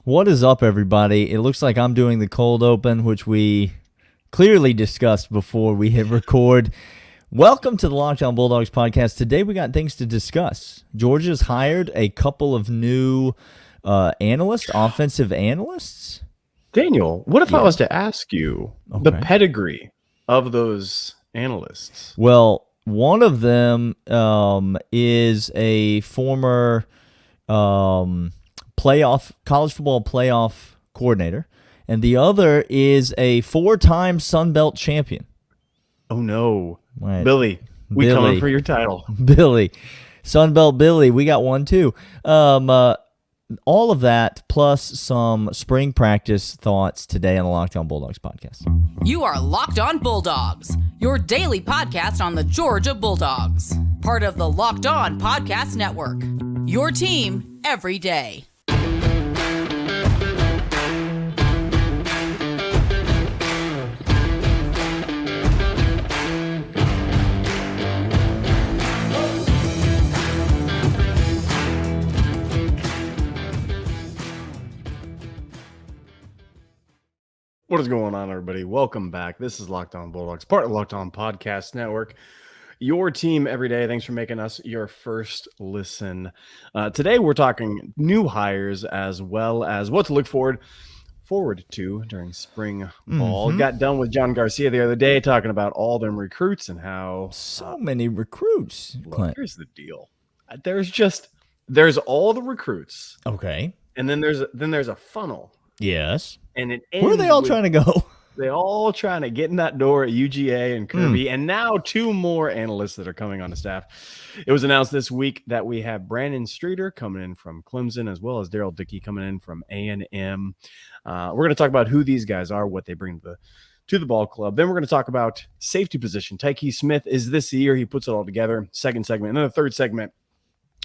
What is up, everybody? It looks like I'm doing the cold open, which we clearly discussed before we hit record. Welcome to the Locked On Bulldogs podcast. Today we got things to discuss. Georgia's hired a couple of new offensive analysts. Daniel, what if I was to ask you the pedigree of those analysts? Well, one of them is a former college football playoff coordinator, and the other is a four-time Sun Belt champion. Oh no, right. Billy, we coming for your title. Billy, Sun Belt Billy, we got one too. All of that plus some spring practice thoughts today on the Locked On Bulldogs podcast. You are Locked On Bulldogs, your daily podcast on the Georgia Bulldogs, part of the Locked On Podcast Network. Your team every day. What is going on, everybody? Welcome back. This is Locked On Bulldogs, part of the Locked On Podcast Network. Your team every day. Thanks for making us your first listen. Today, we're talking new hires as well as what to look forward to during spring ball. Got done with John Garcia the other day talking about all them recruits and how so many recruits. Well, here's the deal. There's all the recruits. Okay. And then there's a funnel. Yes. And it where are they all trying to go? They all trying to get in that door at UGA and Kirby, and now two more analysts that are coming on the staff. It was announced this week that we have Brandon Streeter coming in from Clemson, as well as Daryl Dickey coming in from A&M. We're going to talk about who these guys are, what they bring to the ball club. Then we're going to talk about safety position. Tyke Smith is this year. He puts it all together. Second segment. And then the third segment,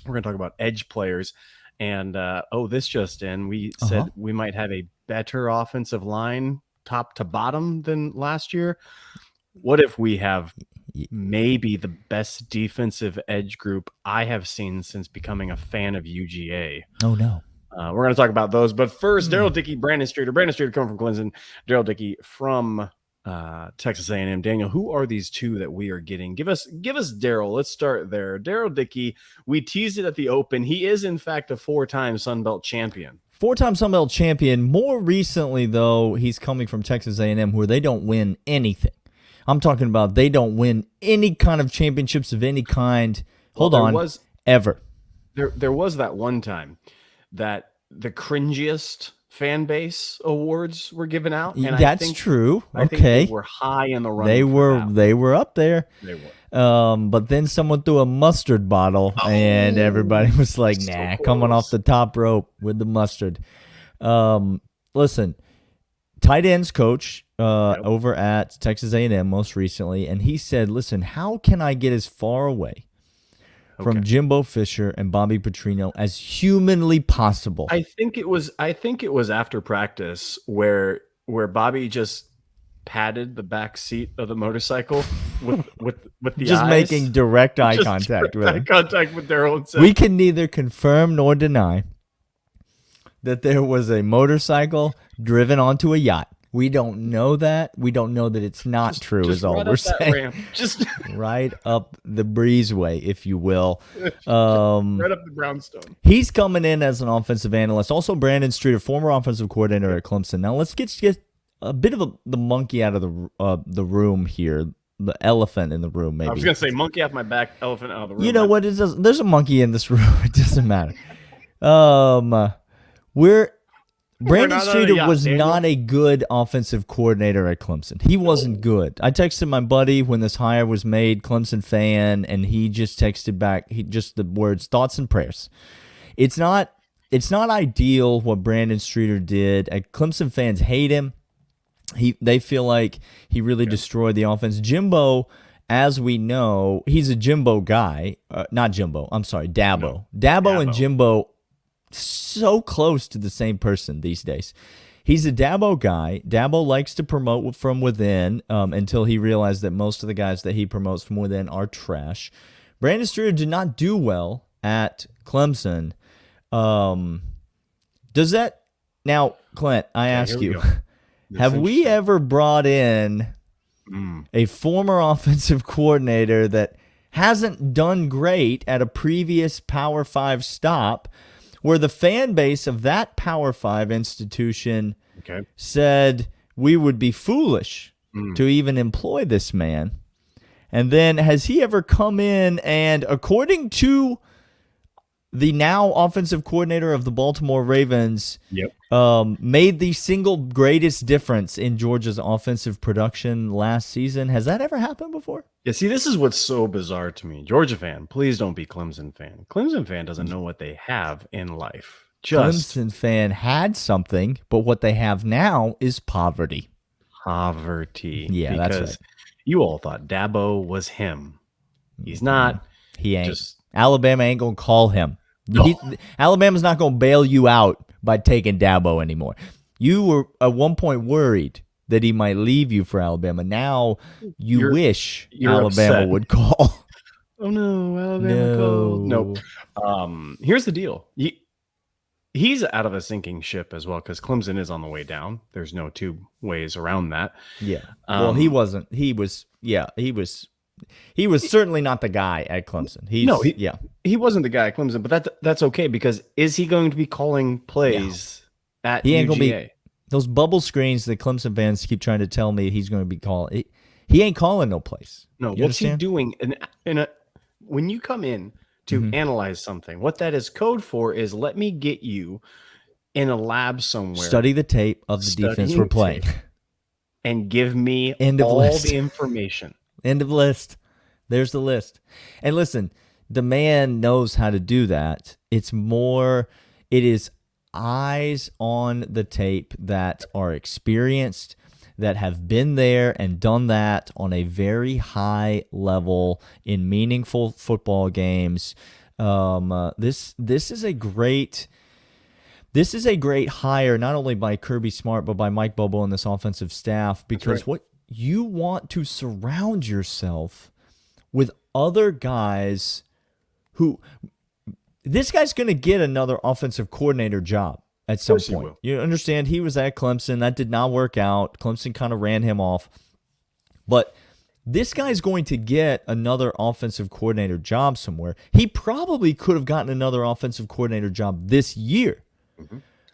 we're going to talk about edge players. And, this just in, we said we might have a better offensive line top to bottom than last year. What if we have maybe the best defensive edge group I have seen since becoming a fan of UGA? Oh, no. We're going to talk about those. But first, Daryl Dickey, Brandon Streeter coming from Clemson, Daryl Dickey from Texas A&M. Daniel, who are these two that we are getting? Give us Daryl. Let's start there. Daryl Dickey, we teased it at the open. He is, in fact, a four-time Sun Belt champion. Four-time Sun Belt champion. More recently, though, he's coming from Texas A&M, where they don't win anything. I'm talking about they don't win any kind of championships of any kind. Ever. There was that one time that the cringiest fan base awards were given out. And that's true. I think they were high in the running. They were up there. They were. But then someone threw a mustard bottle, and everybody was like, nah, coming off the top rope with the mustard. Listen, tight ends coach over at Texas A&M most recently, and he said, listen, how can I get as far away from Jimbo Fisher and Bobby Petrino as humanly possible? I think it was after practice where Bobby just patted the back seat of the motorcycle with the just eyes. Making direct eye contact with him. Contact with their own self. We can neither confirm nor deny that there was a motorcycle driven onto a yacht. We don't know that. We don't know that it's not true, is all we're saying. Ramp. Just right up the breezeway, if you will. Right up the brownstone. He's coming in as an offensive analyst. Also, Brandon Streeter, former offensive coordinator at Clemson. Now, let's get a bit of the monkey out of the room here. The elephant in the room, maybe. I was going to say monkey off my back, elephant out of the room. You know what? There's a monkey in this room. It doesn't matter. Brandon Streeter was not a good offensive coordinator at Clemson. He wasn't good. I texted my buddy when this hire was made, Clemson fan, and he just texted back the words, thoughts and prayers. It's not ideal what Brandon Streeter did. Clemson fans hate him. They feel like he really destroyed the offense. Jimbo, as we know, he's a Jimbo guy. Not Jimbo. I'm sorry, Dabo. No. Dabo and Jimbo, so close to the same person these days. He's a Dabo guy. Dabo likes to promote from within until he realized that most of the guys that he promotes from within are trash. Brandon Streeter did not do well at Clemson. Does that Now, Clint, I Okay, ask here we you, go. have we ever brought in a former offensive coordinator that hasn't done great at a previous Power 5 stop where the fan base of that Power 5 institution said we would be foolish to even employ this man? And then has he ever come in and, according to the now offensive coordinator of the Baltimore Ravens, made the single greatest difference in Georgia's offensive production last season? Has that ever happened before? Yeah, see, this is what's so bizarre to me. Georgia fan, please don't be Clemson fan. Clemson fan doesn't know what they have in life. Clemson fan had something, but what they have now is poverty. Poverty. Yeah, because that's right. You all thought Dabo was him. He's not. He ain't. Alabama ain't going to call him. Alabama's not going to bail you out by taking Dabo anymore. You were at one point worried that he might leave you for Alabama. Now you're Alabama upset. Would call. Oh no, Alabama called. No. Here's the deal. He's out of a sinking ship as well because Clemson is on the way down. There's no two ways around that. Yeah. Well, he wasn't. He was. Yeah. He was certainly not the guy at Clemson. He wasn't the guy at Clemson, but that's okay because is he going to be calling plays at he ain't UGA? Gonna be, those bubble screens that Clemson fans keep trying to tell me he's going to be calling. He ain't calling no plays. No, what's he doing? When you come in to analyze something, what that is code for is let me get you in a lab somewhere. Study the tape of the defense we're playing. And give me all the information. End of list. There's the list. And listen, the man knows how to do that. It is eyes on the tape that are experienced, that have been there and done that on a very high level in meaningful football games. This is a great hire, not only by Kirby Smart, but by Mike Bobo and this offensive staff, because what you want to surround yourself with other guys who this guy's going to get another offensive coordinator job at some point. You understand? He was at Clemson. That did not work out. Clemson kind of ran him off. But this guy's going to get another offensive coordinator job somewhere. He probably could have gotten another offensive coordinator job this year.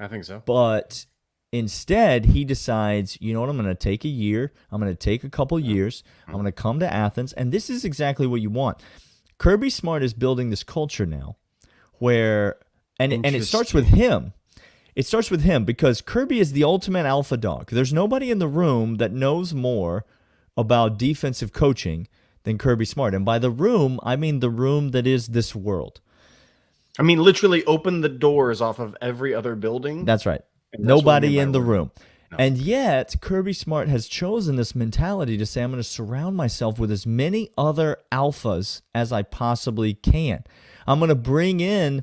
I think so. But instead, he decides, you know what, I'm going to take a year. I'm going to take a couple years. I'm going to come to Athens. And this is exactly what you want. Kirby Smart is building this culture now where, and it starts with him. It starts with him because Kirby is the ultimate alpha dog. There's nobody in the room that knows more about defensive coaching than Kirby Smart. And by the room, I mean the room that is this world. I mean, literally open the doors off of every other building. That's right. Nobody in the room. No. And yet, Kirby Smart has chosen this mentality to say, I'm going to surround myself with as many other alphas as I possibly can. I'm going to bring in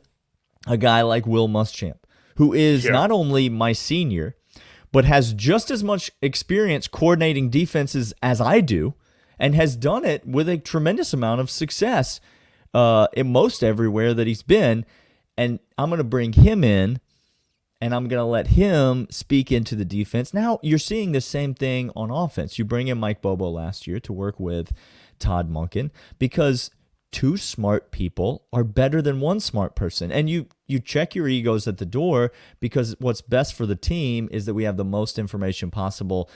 a guy like Will Muschamp, who is not only my senior, but has just as much experience coordinating defenses as I do, and has done it with a tremendous amount of success in most everywhere that he's been. And I'm going to bring him in, and I'm going to let him speak into the defense. Now, you're seeing the same thing on offense. You bring in Mike Bobo last year to work with Todd Monken because two smart people are better than one smart person. And you check your egos at the door because what's best for the team is that we have the most information possible.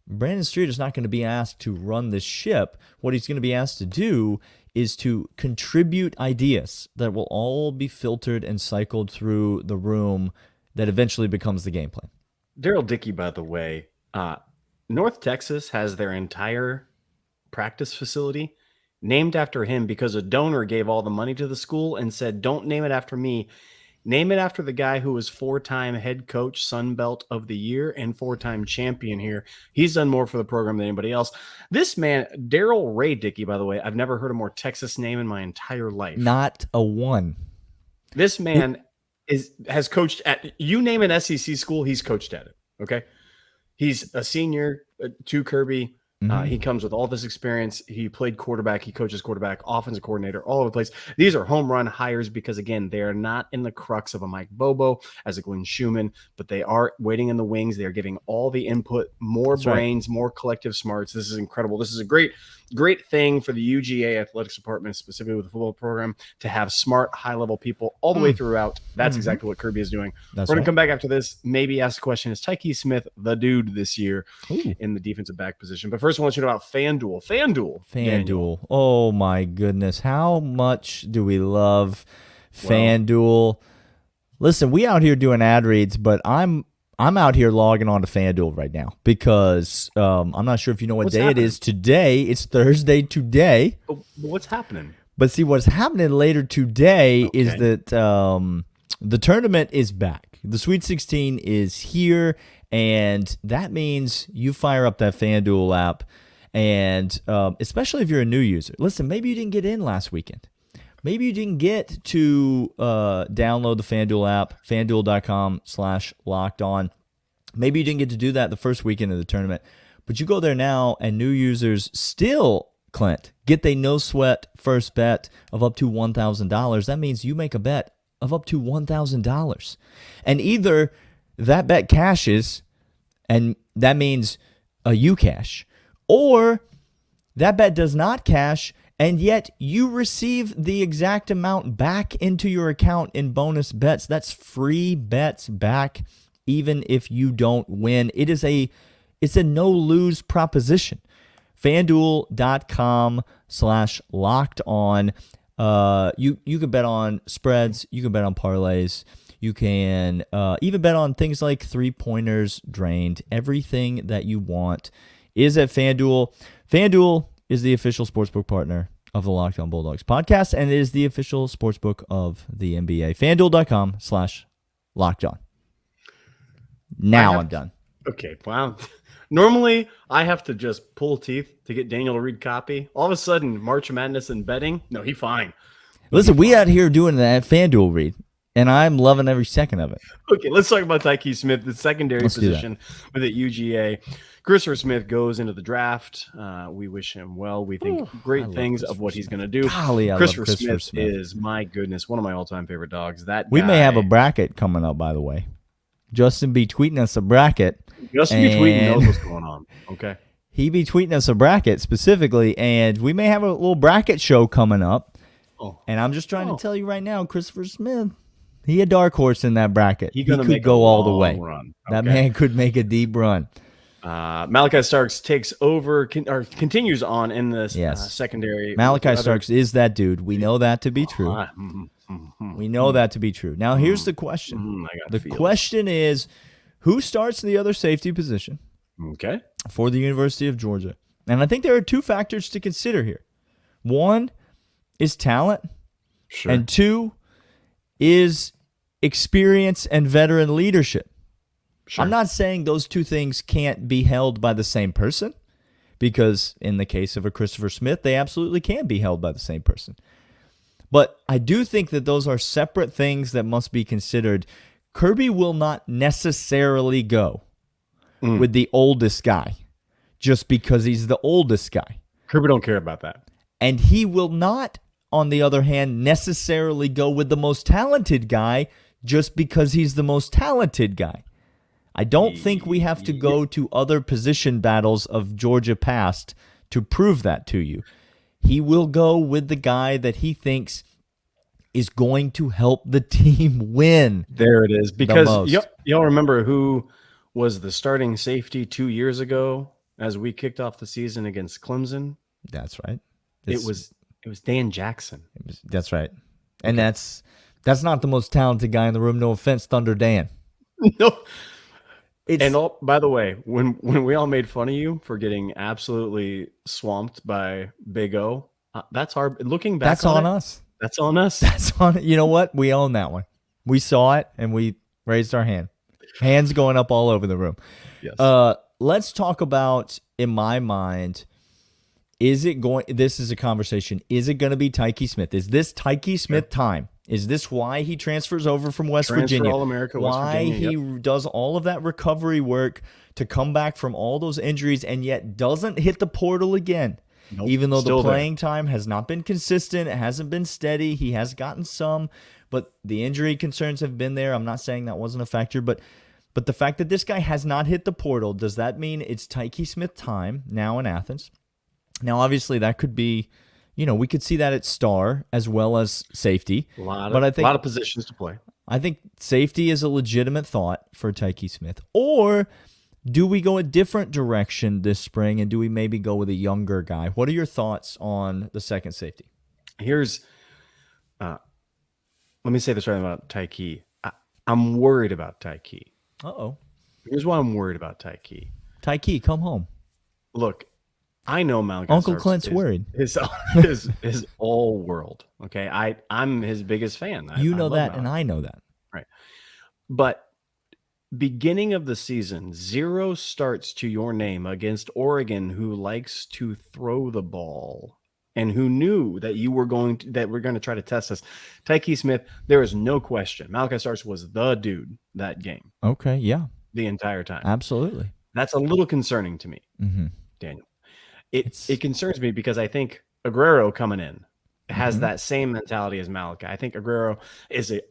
Brandon Streeter's not going to be asked to run this ship. What he's going to be asked to do is to contribute ideas that will all be filtered and cycled through the room that eventually becomes the game plan. Daryl Dickey, by the way, North Texas has their entire practice facility named after him because a donor gave all the money to the school and said, don't name it after me. Name it after the guy who was 4-time head coach, Sun Belt of the Year, and 4-time champion here. He's done more for the program than anybody else. This man, Daryl Ray Dickey, by the way, I've never heard a more Texas name in my entire life. Not a one. This man has coached at, you name an SEC school, he's coached at it, okay? He's a senior to Kirby. He comes with all this experience. He played quarterback. He coaches quarterback, offensive coordinator, all over the place. These are home run hires because, again, they are not in the crux of a Mike Bobo as a Glenn Schumann, but they are waiting in the wings. They are giving all the input, more brains, more collective smarts. This is incredible. This is a great thing for the UGA athletics department, specifically with the football program, to have smart, high-level people all the way throughout. That's exactly what Kirby is doing. We're going to come back after this, maybe ask the question, is Tyke Smith the dude this year in the defensive back position? But first, I want you to know about FanDuel. FanDuel. Oh, my goodness. How much do we love FanDuel? Listen, we out here doing ad reads, but I'm out here logging on to FanDuel right now because I'm not sure if you know what day it is today. It's Thursday today. But what's happening? But see, what's happening later today is that the tournament is back. The Sweet 16 is here, and that means you fire up that FanDuel app, and especially if you're a new user. Listen, maybe you didn't get in last weekend. Maybe you didn't get to download the FanDuel app, FanDuel.com/lockedon. Maybe you didn't get to do that the first weekend of the tournament, but you go there now, and new users still, Clint, get a no-sweat first bet of up to $1,000. That means you make a bet of up to $1,000. And either that bet cashes, and that means you cash, or that bet does not cash, and yet you receive the exact amount back into your account in bonus bets. That's free bets back, even if you don't win. It's a no-lose proposition. FanDuel.com/lockedon. You can bet on spreads. You can bet on parlays. You can even bet on things like three-pointers drained. Everything that you want is at FanDuel. FanDuel is the official sportsbook partner of the Locked On Bulldogs podcast, and it is the official sportsbook of the NBA. FanDuel.com/lockedon. Now I'm done. Okay, wow. Normally, I have to just pull teeth to get Daniel to read copy. All of a sudden, March Madness and betting, no, he fine. Listen, we out here doing that FanDuel read, and I'm loving every second of it. Okay, let's talk about Tyke Smith, the secondary position with the UGA. Christopher Smith goes into the draft. We wish him well. We think great things of what he's going to do. Golly, I Christopher love Christopher Smith is, my goodness, one of my all-time favorite dogs. We may have a bracket coming up, by the way. Justin be tweeting us a bracket. Justin be tweeting knows what's going on. Okay. He be tweeting us a bracket specifically, and we may have a little bracket show coming up. And I'm just trying to tell you right now, Christopher Smith, he a dark horse in that bracket. He could go all the way. Run. That man could make a deep run. Malachi Starks takes over or continues on in this secondary. Malachi Starks is that dude. We know that to be true. We know that to be true. Now, here's the question. The question is, who starts the other safety position for the University of Georgia? And I think there are two factors to consider here. One is talent, and two is experience and veteran leadership. I'm not saying those two things can't be held by the same person, because in the case of a Christopher Smith, they absolutely can be held by the same person. But I do think that those are separate things that must be considered. Kirby will not necessarily go with the oldest guy just because he's the oldest guy. Kirby don't care about that. And he will not, on the other hand, necessarily go with the most talented guy just because he's the most talented guy. I don't think we have to go to other position battles of Georgia past to prove that to you. He will go with the guy that he thinks is going to help the team win. There it is. Because y'all remember who was the starting safety 2 years ago as we kicked off the season against Clemson? That's right. It was Dan Jackson. That's right. And that's not the most talented guy in the room. No offense, Thunder Dan. No. By the way, when we all made fun of you for getting absolutely swamped by Big O, that's our looking back. That's on us. That's on us. That's on. You know what? We own that one. We saw it and we raised our hand. Hands going up all over the room. Yes. Let's talk about, in my mind, this is a conversation. Is it going to be Tyke Smith? Is this Tyke Smith time? Is this why he transfers over from West Virginia? All-America, why West Virginia, he does all of that recovery work to come back from all those injuries and yet doesn't hit the portal again. Nope, even though the still playing time has not been consistent, it hasn't been steady. He has gotten some, but the injury concerns have been there. I'm not saying that wasn't a factor, but the fact that this guy has not hit the portal, does that mean it's Tykee Smith time now in Athens? Now, obviously, that could be, we could see that at star as well as safety. A lot of positions to play. I think safety is a legitimate thought for Tykee Smith. Or do we go a different direction this spring, and do we maybe go with a younger guy? What are your thoughts on the second safety? Let me say this right about Tykee. I'm worried about Tykee. Uh-oh. Here's why I'm worried about Tykee. Tykee, come home. Look, I know Malachi Uncle Starks Clint's worried. His all world. Okay, I'm his biggest fan. You know that, and I know that. Right. But beginning of the season, 0 starts to your name against Oregon, who likes to throw the ball and who knew that we're going to try to test us. Tykee Smith, there is no question. Malachi Starks was the dude that game. Okay, yeah. The entire time. Absolutely. That's a little concerning to me, Daniel. It concerns me because I think Aguero coming in has that same mentality as Malachi. I think Aguero is a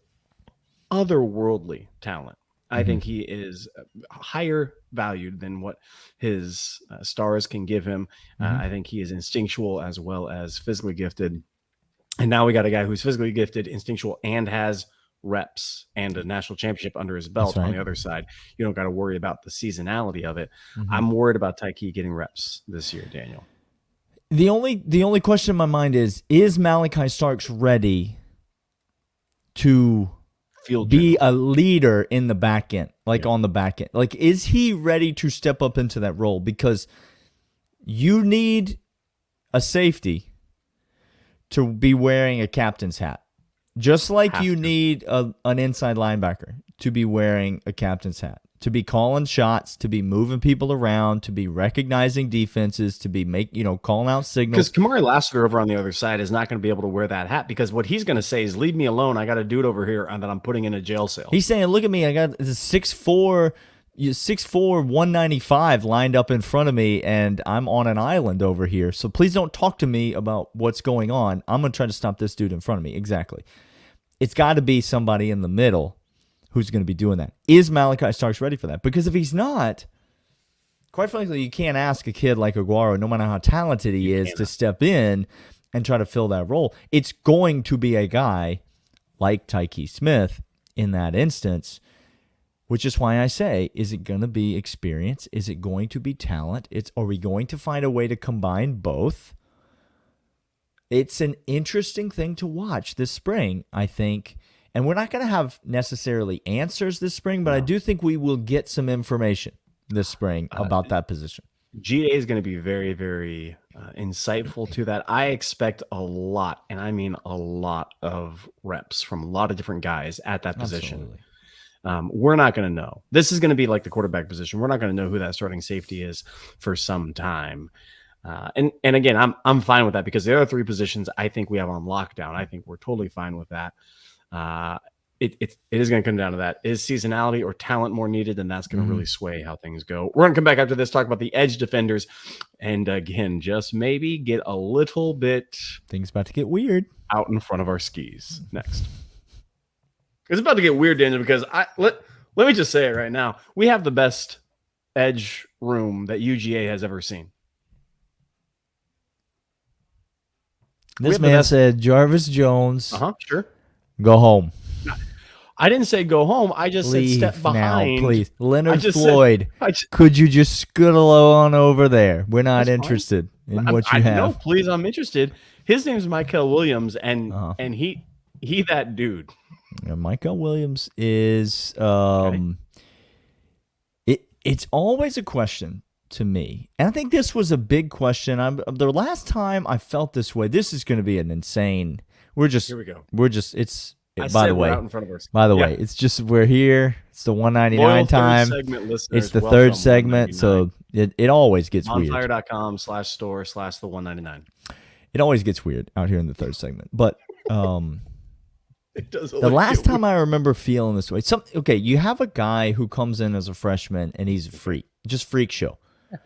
otherworldly talent. I think he is higher valued than what his stars can give him. I think he is instinctual as well as physically gifted. And now we got a guy who's physically gifted, instinctual, and has reps and a national championship under his belt on the other side. You don't got to worry about the seasonality of it. I'm worried about Tykee getting reps this year, Daniel. The only question in my mind is Malachi Starks ready to be a leader in the back end, on the back end? Like, is he ready to step up into that role? Because you need a safety to be wearing a captain's hat, just like you need an inside linebacker to be wearing a captain's hat, to be calling shots, to be moving people around, to be recognizing defenses, to be calling out signals. Because Kamari Lassiter over on the other side is not going to be able to wear that hat, because what he's going to say is, leave me alone. I got a dude over here that I'm putting in a jail cell. He's saying, look at me. I got this 6'4", 195 lined up in front of me, and I'm on an island over here. So please don't talk to me about what's going on. I'm going to try to stop this dude in front of me. Exactly. It's got to be somebody in the middle who's going to be doing that. Is Malachi Starks ready for that? Because if he's not, quite frankly, you can't ask a kid like Aguero, no matter how talented he is, to step in and try to fill that role. It's going to be a guy like Tykee Smith in that instance, which is why I say, is it going to be experience? Is it going to be talent? Are we going to find a way to combine both? It's an interesting thing to watch this spring, I think. And we're not going to have necessarily answers this spring, but I do think we will get some information this spring about that position. GA is going to be very, very insightful to that. I expect a lot, and I mean a lot of reps from a lot of different guys at that position. We're not going to know. This is going to be like the quarterback position. We're not going to know who that starting safety is for some time. And again, I'm fine with that, because the other 3 positions I think we have on lockdown. I think we're totally fine with that. It is going to come down to that. Is seasonality or talent more needed? And that's going to really sway how things go. We're going to come back after this, talk about the edge defenders. And again, just maybe get a little bit. Things about to get weird out in front of our skis next. It's about to get weird, Daniel, because let me just say it right now. We have the best edge room that UGA has ever seen. This man said, Jarvis Jones, sure. Go home. I didn't say go home. I just said step behind. Now, please. Leonard Floyd, could you just scuttle on over there? We're not interested in what you have. No, please, I'm interested. His name's Michael Williams, and he that dude. Yeah, Michael Williams is it's always a question to me. And I think this was a big question. The last time I felt this way, this is going to be an insane. Here we go. By the way, it's just, we're here. It's the 199 time. It's the third segment. So it always gets weird. Bonfire.com/store/the199. It always gets weird out here in the third segment. But It does. The last time I remember feeling this way, you have a guy who comes in as a freshman and he's a freak, just freak show.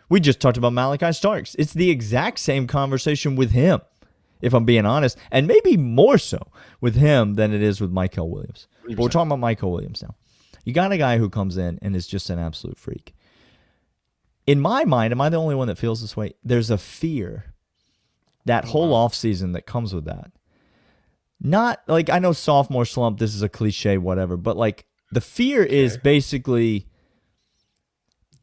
We just talked about Malachi Starks. It's the exact same conversation with him, if I'm being honest, and maybe more so with him than it is with Michael Williams. 100%. But we're talking about Michael Williams now. You got a guy who comes in and is just an absolute freak. In my mind, am I the only one that feels this way? There's a fear that whole offseason that comes with that. Not like, I know sophomore slump, this is a cliche, whatever, but like the fear is basically,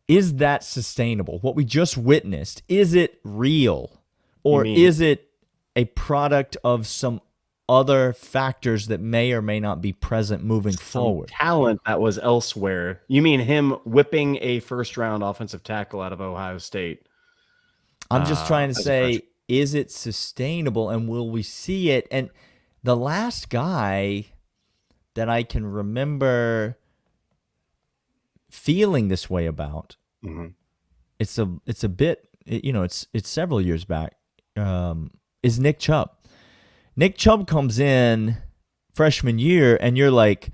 is that sustainable? What we just witnessed, is it real? Or is it a product of some other factors that may or may not be present moving forward? Talent that was elsewhere. You mean him whipping a first-round offensive tackle out of Ohio State? I'm just trying to say, is it sustainable and will we see it? And the last guy that I can remember feeling this way about, it's a bit, it's several years back, is Nick Chubb. Nick Chubb comes in freshman year, and you're like,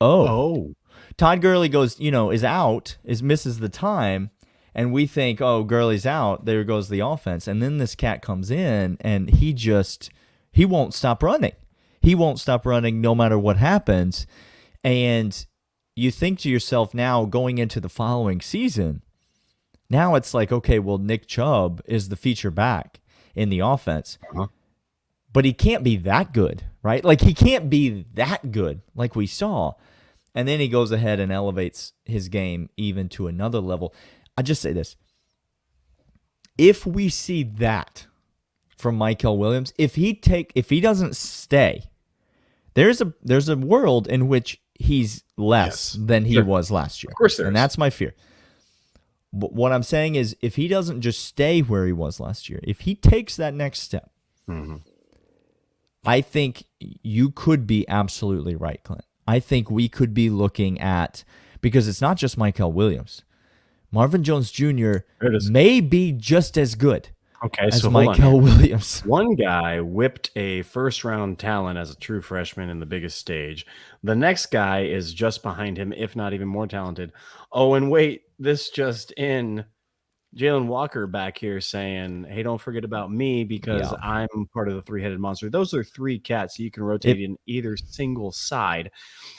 oh. Todd Gurley goes, is out, misses the time, and we think, oh, Gurley's out, there goes the offense. And then this cat comes in, and he won't stop running. He won't stop running no matter what happens. And you think to yourself now, going into the following season, now it's like, okay, well, Nick Chubb is the feature back in the offense. But he can't be that good, right? Like, he can't be that good like we saw. And then he goes ahead and elevates his game even to another level. I just say this. If we see that from Michael Williams, if he doesn't stay, there's a world in which he's less than he was last year. Of course there is. And that's my fear. But what I'm saying is, if he doesn't just stay where he was last year, if he takes that next step, I think you could be absolutely right, Clint. I think we could be looking at, because it's not just Michael Williams. Marvin Jones Jr. may be just as good as Michael Williams. One guy whipped a first-round talent as a true freshman in the biggest stage. The next guy is just behind him, if not even more talented. Oh, and wait, this just in. Jalen Walker back here saying, hey, don't forget about me because I'm part of the three-headed monster. Those are three cats you can rotate in either single side.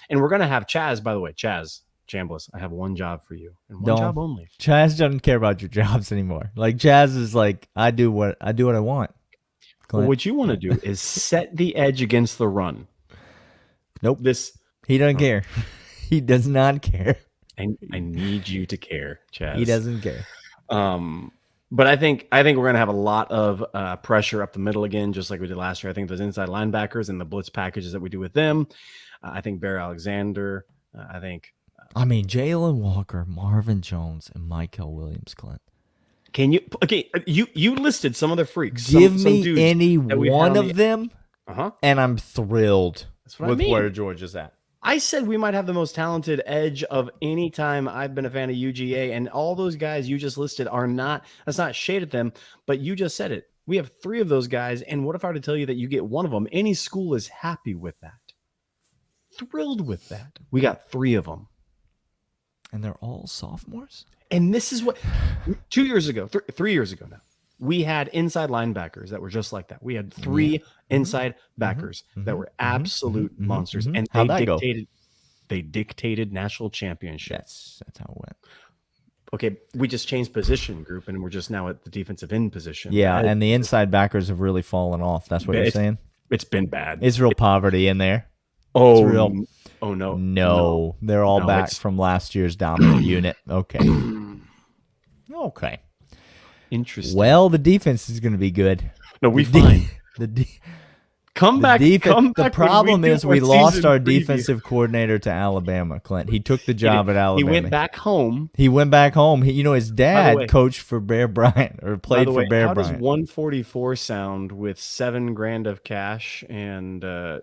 And we're going to have Chaz, by the way. Chaz Chambliss, I have one job for you and one job only. Chaz doesn't care about your jobs anymore. Like, Chaz is like, I do what I want. Well, what you want to do is set the edge against the run. Nope. He doesn't care. He does not care. I need you to care, Chaz. He doesn't care. But I think we're going to have a lot of pressure up the middle again, just like we did last year. I think those inside linebackers and the blitz packages that we do with them. I think Bear Alexander. Jalen Walker, Marvin Jones, and Michael Williams, Clint. Can you? Okay, you listed some of the freaks. Give me any one of them, and I'm thrilled with where Georgia's at. I said we might have the most talented edge of any time I've been a fan of UGA, and all those guys you just listed are not. That's not shade at them, but you just said it. We have three of those guys, and what if I were to tell you that you get one of them? Any school is happy with that, thrilled with that. We got three of them, and they're all sophomores. And this is what 2 years ago, 3 years ago now. We had inside linebackers that were just like that. We had three inside backers that were absolute monsters, and they dictated national championships. That's how it went. Okay, we just changed position group, and we're just now at the defensive end position. Yeah, and the inside backers have really fallen off. That's what you're saying? It's been bad. It's real poverty in there. Oh, it's real. Oh, no. No, they're all back from last year's dominant unit. Okay. Okay. Interesting. Well, the defense is going to be good. No, we fine. Come back. The problem is we lost our defensive coordinator to Alabama, Clint. He took the job at Alabama. He went back home. His dad coached for Bear Bryant or played for Bear Bryant. How does 144 sound with $7,000 of cash and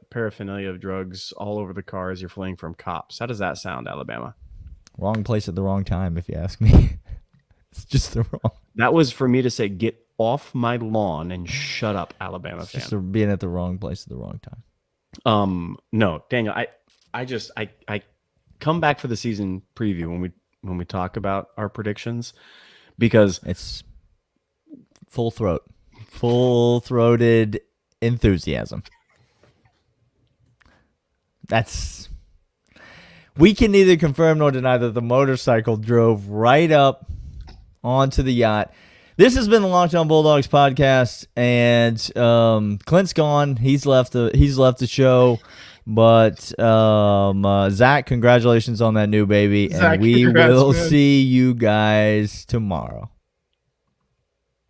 paraphernalia of drugs all over the car as you're fleeing from cops? How does that sound, Alabama? Wrong place at the wrong time, if you ask me. It's just the wrong. That was for me to say, get off my lawn and shut up, Alabama fan. Just being at the wrong place at the wrong time. No, Daniel, I come back for the season preview when we talk about our predictions, because it's full-throated enthusiasm. We can neither confirm nor deny that the motorcycle drove right up onto the yacht. This has been the Locked On Bulldogs podcast, and Clint's gone. He's left the show. But Zach, congratulations on that new baby, Zach, and we will see you guys tomorrow.